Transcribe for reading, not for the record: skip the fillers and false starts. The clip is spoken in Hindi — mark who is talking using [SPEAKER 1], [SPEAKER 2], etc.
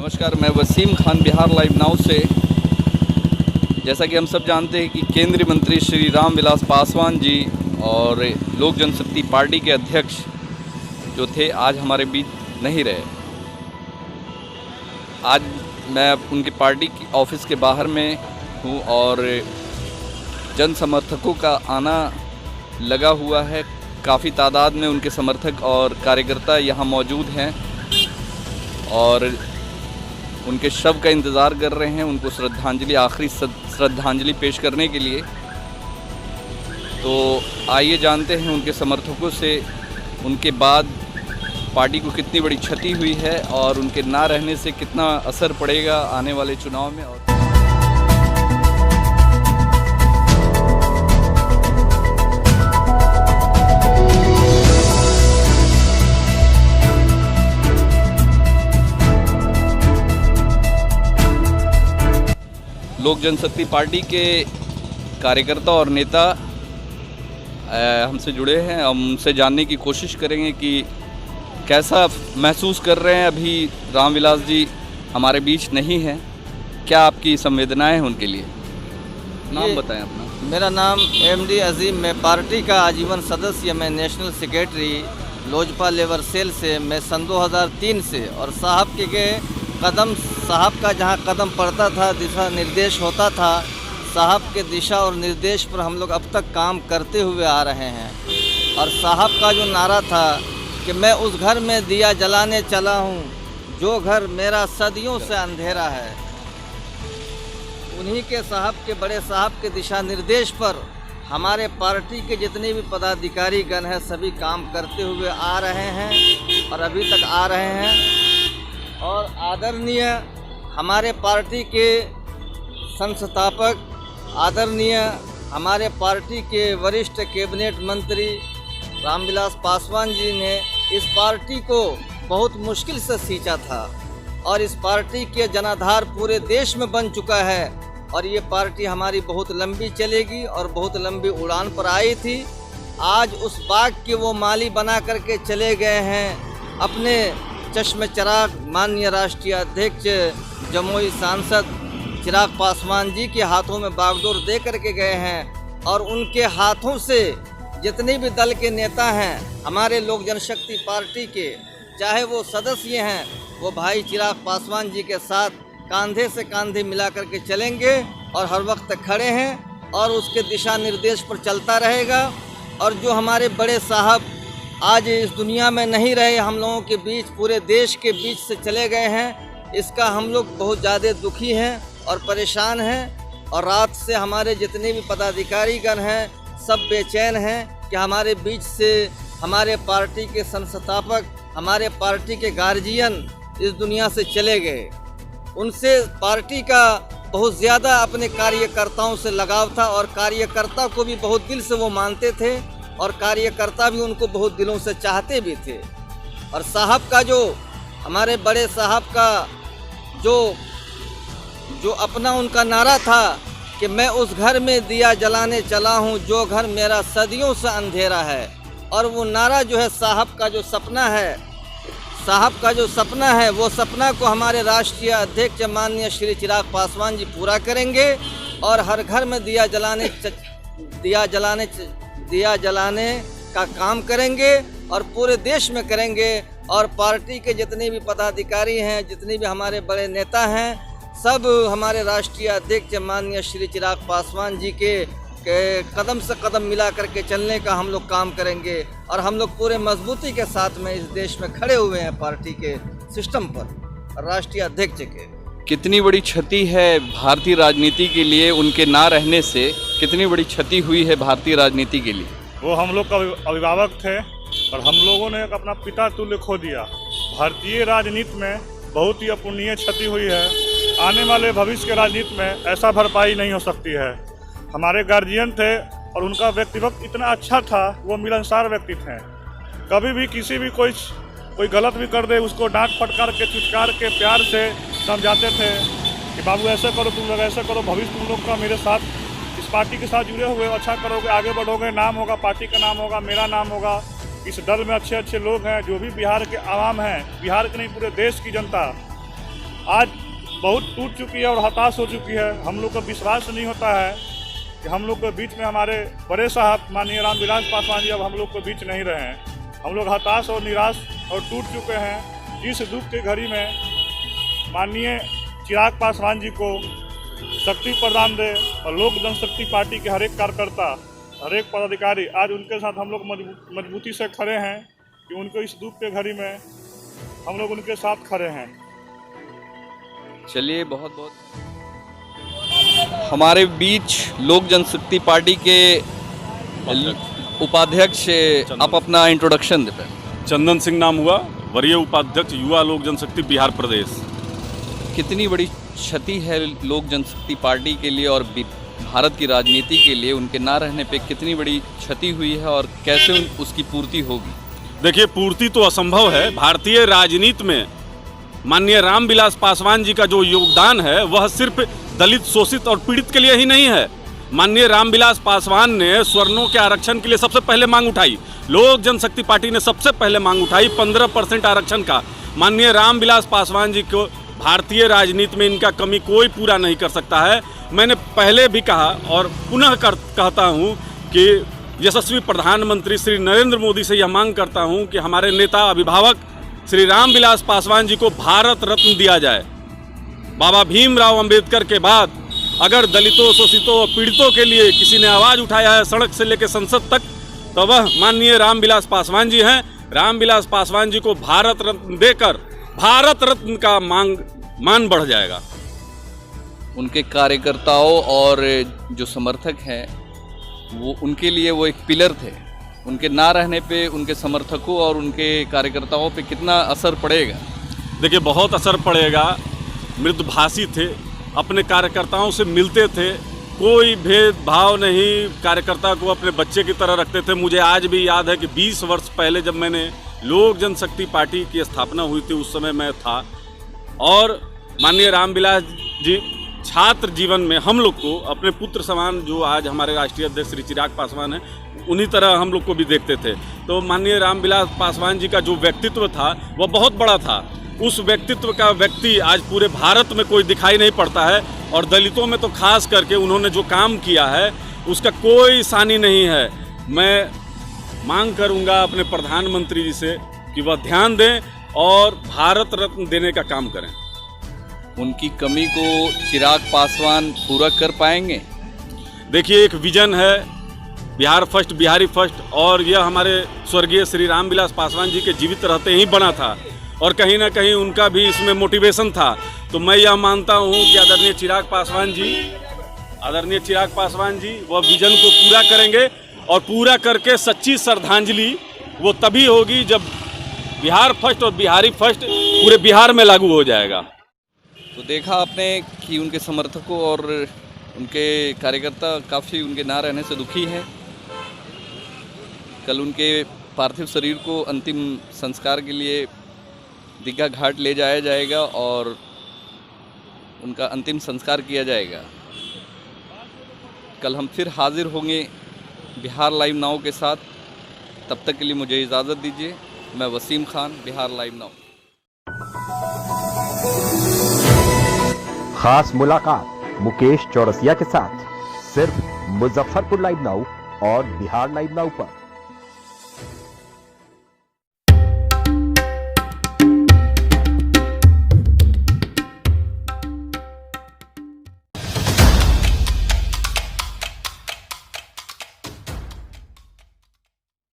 [SPEAKER 1] नमस्कार, मैं वसीम खान बिहार लाइव नाउ से। जैसा कि हम सब जानते हैं कि केंद्रीय मंत्री श्री रामविलास पासवान जी और लोक जनशक्ति पार्टी के अध्यक्ष जो थे आज हमारे बीच नहीं रहे। आज मैं उनकी पार्टी की ऑफिस के बाहर में हूँ और जन समर्थकों का आना लगा हुआ है। काफ़ी तादाद में उनके समर्थक और कार्यकर्ता यहाँ मौजूद हैं और उनके शव का इंतज़ार कर रहे हैं, उनको श्रद्धांजलि, आखिरी श्रद्धांजलि पेश करने के लिए। तो आइए जानते हैं उनके समर्थकों से उनके बाद पार्टी को कितनी बड़ी क्षति हुई है और उनके ना रहने से कितना असर पड़ेगा आने वाले चुनाव में। और लोक जनशक्ति पार्टी के कार्यकर्ता और नेता हमसे जुड़े हैं। हम उनसे जानने की कोशिश करेंगे कि कैसा महसूस कर रहे हैं। अभी रामविलास जी हमारे बीच नहीं हैं, क्या आपकी संवेदनाएं हैं उनके लिए? नाम बताएं अपना।
[SPEAKER 2] मेरा नाम MD अजीम, मैं पार्टी का आजीवन सदस्य, मैं national secretary Lojpa labour cell से, मैं सन 2003 से। और साहब के कदम, साहब का जहां कदम पड़ता था, दिशा निर्देश होता था, साहब के दिशा और निर्देश पर हम लोग अब तक काम करते हुए आ रहे हैं। और साहब का जो नारा था कि मैं उस घर में दिया जलाने चला हूं जो घर मेरा सदियों से अंधेरा है, उन्हीं के साहब के, बड़े साहब के दिशा निर्देश पर हमारे पार्टी के जितने भी पदाधिकारी गण हैं सभी काम करते हुए आ रहे हैं और अभी तक आ रहे हैं। और आदरणीय हमारे पार्टी के संस्थापक, आदरणीय हमारे पार्टी के वरिष्ठ कैबिनेट मंत्री रामविलास पासवान जी ने इस पार्टी को बहुत मुश्किल से सींचा था और इस पार्टी के जनाधार पूरे देश में बन चुका है। और ये पार्टी हमारी बहुत लंबी चलेगी और बहुत लंबी उड़ान पर आई थी। आज उस बाग के वो माली बना करके चले गए हैं। अपने चश्मे चिराग माननीय राष्ट्रीय अध्यक्ष जमुई सांसद चिराग पासवान जी के हाथों में बागडोर दे करके गए हैं। और उनके हाथों से जितने भी दल के नेता हैं हमारे लोक जनशक्ति पार्टी के, चाहे वो सदस्य हैं, वो भाई चिराग पासवान जी के साथ कंधे से कंधे मिला करके चलेंगे और हर वक्त खड़े हैं और उसके दिशा निर्देश पर चलता रहेगा। और जो हमारे बड़े साहब आज इस दुनिया में नहीं रहे, हम लोगों के बीच, पूरे देश के बीच से चले गए हैं, इसका हम लोग बहुत ज़्यादा दुखी हैं और परेशान हैं। और रात से हमारे जितने भी पदाधिकारी गण हैं सब बेचैन हैं कि हमारे बीच से हमारे पार्टी के संस्थापक, हमारे पार्टी के गार्जियन इस दुनिया से चले गए। उनसे पार्टी का बहुत ज़्यादा अपने कार्यकर्ताओं से लगाव था और कार्यकर्ता को भी बहुत दिल से वो मानते थे और कार्यकर्ता भी उनको बहुत दिलों से चाहते भी थे। और साहब का जो, हमारे बड़े साहब का जो अपना उनका नारा था कि मैं उस घर में दिया जलाने चला हूं जो घर मेरा सदियों से अंधेरा है। और वो नारा जो है साहब का जो सपना है, साहब का जो सपना है, वो सपना को हमारे राष्ट्रीय अध्यक्ष माननीय श्री चिराग पासवान जी पूरा करेंगे और हर घर में दिया जलाने का काम करेंगे और पूरे देश में करेंगे। और पार्टी के जितने भी पदाधिकारी हैं, जितने भी हमारे बड़े नेता हैं, सब हमारे राष्ट्रीय अध्यक्ष माननीय श्री चिराग पासवान जी के कदम से कदम मिला करके चलने का हम लोग काम करेंगे। और हम लोग पूरे मजबूती के साथ में इस देश में खड़े हुए हैं पार्टी के सिस्टम पर, राष्ट्रीय अध्यक्ष के।
[SPEAKER 1] कितनी बड़ी क्षति है भारतीय राजनीति के लिए, उनके ना रहने से कितनी बड़ी क्षति हुई है भारतीय राजनीति के लिए?
[SPEAKER 3] वो हम लोग का अभिभावक थे और हम लोगों ने एक अपना पिता तुल्य खो दिया। भारतीय राजनीति में बहुत ही अपूर्णीय क्षति हुई है। आने वाले भविष्य के राजनीति में ऐसा भरपाई नहीं हो सकती है। हमारे गार्जियन थे और उनका व्यक्तित्व इतना अच्छा था, वो मिलनसार व्यक्ति थे। कभी भी किसी भी कोई गलत भी कर दे उसको डांट फटकार के, चुटकार के, प्यार से समझाते थे कि बाबू ऐसे करो, तुम लोग ऐसे करो, भविष्य तुम लोग का मेरे साथ, इस पार्टी के साथ जुड़े हुए, अच्छा करोगे, आगे बढ़ोगे, नाम होगा, पार्टी का नाम होगा, मेरा नाम होगा। इस दल में अच्छे अच्छे लोग हैं जो भी बिहार के आवाम हैं, बिहार के नहीं पूरे देश की जनता आज बहुत टूट चुकी है और हताश हो चुकी है। हम लोग को विश्वास नहीं होता है कि हम लोग के बीच में हमारे बड़े साहब माननीय रामविलास पासवान जी अब हम लोग के बीच नहीं रहे हैं। हम लोग हताश और निराश और टूट चुके हैं। इस दुख के घड़ी में माननीय चिराग पासवान जी को शक्ति प्रदान दे और लोक जनशक्ति पार्टी के हर एक कार्यकर्ता, हर एक पदाधिकारी आज उनके साथ हम लोग मजबूती से खड़े हैं कि उनको इस दुख के घड़ी में हम लोग उनके साथ खड़े हैं।
[SPEAKER 1] चलिए, बहुत बहुत हमारे बीच लोक जनशक्ति पार्टी के उपाध्यक्ष, आप अपना इंट्रोडक्शन दें।
[SPEAKER 4] चंदन सिंह नाम हुआ, वरीय उपाध्यक्ष युवा लोक जनशक्ति बिहार प्रदेश।
[SPEAKER 1] कितनी बड़ी क्षति है लोक जनशक्ति पार्टी के लिए और भारत की राजनीति के लिए, उनके ना रहने पे कितनी बड़ी क्षति हुई है और कैसे उसकी पूर्ति होगी?
[SPEAKER 4] देखिए, पूर्ति तो असंभव है। भारतीय राजनीति में माननीय रामविलास पासवान जी का जो योगदान है वह सिर्फ दलित, शोषित और पीड़ित के लिए ही नहीं है। माननीय रामविलास पासवान ने स्वर्णों के आरक्षण के लिए सबसे पहले मांग उठाई। लोक जनशक्ति पार्टी ने सबसे पहले मांग उठाई 15% आरक्षण का। माननीय रामविलास पासवान जी को भारतीय राजनीति में इनका कमी कोई पूरा नहीं कर सकता है। मैंने पहले भी कहा और पुनः कहता हूं कि यशस्वी प्रधानमंत्री श्री नरेंद्र मोदी से यह मांग करता हूं कि हमारे नेता, अभिभावक श्री रामविलास पासवान जी को भारत रत्न दिया जाए। बाबा भीमराव अंबेडकर के बाद अगर दलितों, शोषितों और पीड़ितों के लिए किसी ने आवाज़ उठाया है सड़क से लेकर संसद तक, तो वह माननीय रामविलास पासवान जी हैं। रामविलास पासवान जी को भारत रत्न देकर भारत रत्न का मान बढ़ जाएगा।
[SPEAKER 1] उनके कार्यकर्ताओं और जो समर्थक हैं वो उनके लिए वो एक पिलर थे। उनके ना रहने पे उनके समर्थकों और उनके कार्यकर्ताओं पे कितना असर पड़ेगा?
[SPEAKER 4] देखिए, बहुत असर पड़ेगा। मृदुभाषी थे, अपने कार्यकर्ताओं से मिलते थे, कोई भेदभाव नहीं, कार्यकर्ता को अपने बच्चे की तरह रखते थे। मुझे आज भी याद है कि 20 वर्ष पहले जब मैंने लोक जनशक्ति पार्टी की स्थापना हुई थी उस समय मैं था, और माननीय रामविलास जी छात्र जीवन में हम लोग को अपने पुत्र समान, जो आज हमारे राष्ट्रीय अध्यक्ष श्री चिराग पासवान हैं, उन्हीं तरह हम लोग को भी देखते थे। तो माननीय रामविलास पासवान जी का जो व्यक्तित्व था वह बहुत बड़ा था। उस व्यक्तित्व का व्यक्ति आज पूरे भारत में कोई दिखाई नहीं पड़ता है, और दलितों में तो खास करके उन्होंने जो काम किया है उसका कोई सानी नहीं है। मैं मांग करूंगा अपने प्रधानमंत्री जी से कि वह ध्यान दें और भारत रत्न देने का काम करें।
[SPEAKER 1] उनकी कमी को चिराग पासवान पूरा कर पाएंगे?
[SPEAKER 4] देखिए, एक विजन है बिहार फर्स्ट, बिहारी फर्स्ट, और यह हमारे स्वर्गीय श्री रामविलास पासवान जी के जीवित रहते ही बना था, और कहीं ना कहीं उनका भी इसमें मोटिवेशन था। तो मैं यह मानता हूं कि आदरणीय चिराग पासवान जी वह विजन को पूरा करेंगे, और पूरा करके सच्ची श्रद्धांजलि वो तभी होगी जब बिहार फर्स्ट और बिहारी फर्स्ट पूरे बिहार में लागू हो जाएगा।
[SPEAKER 1] तो देखा आपने कि उनके समर्थकों और उनके कार्यकर्ता काफ़ी उनके ना रहने से दुखी हैं। कल उनके पार्थिव शरीर को अंतिम संस्कार के लिए दीघा घाट ले जाया जाएगा और उनका अंतिम संस्कार किया जाएगा। कल हम फिर हाजिर होंगे बिहार लाइव नाउ के साथ। तब तक के लिए मुझे इजाज़त दीजिए। मैं वसीम खान, बिहार लाइव नाउ।
[SPEAKER 5] खास मुलाकात मुकेश चौरसिया के साथ सिर्फ मुजफ्फरपुर लाइव नाउ और बिहार लाइव नाउ पर।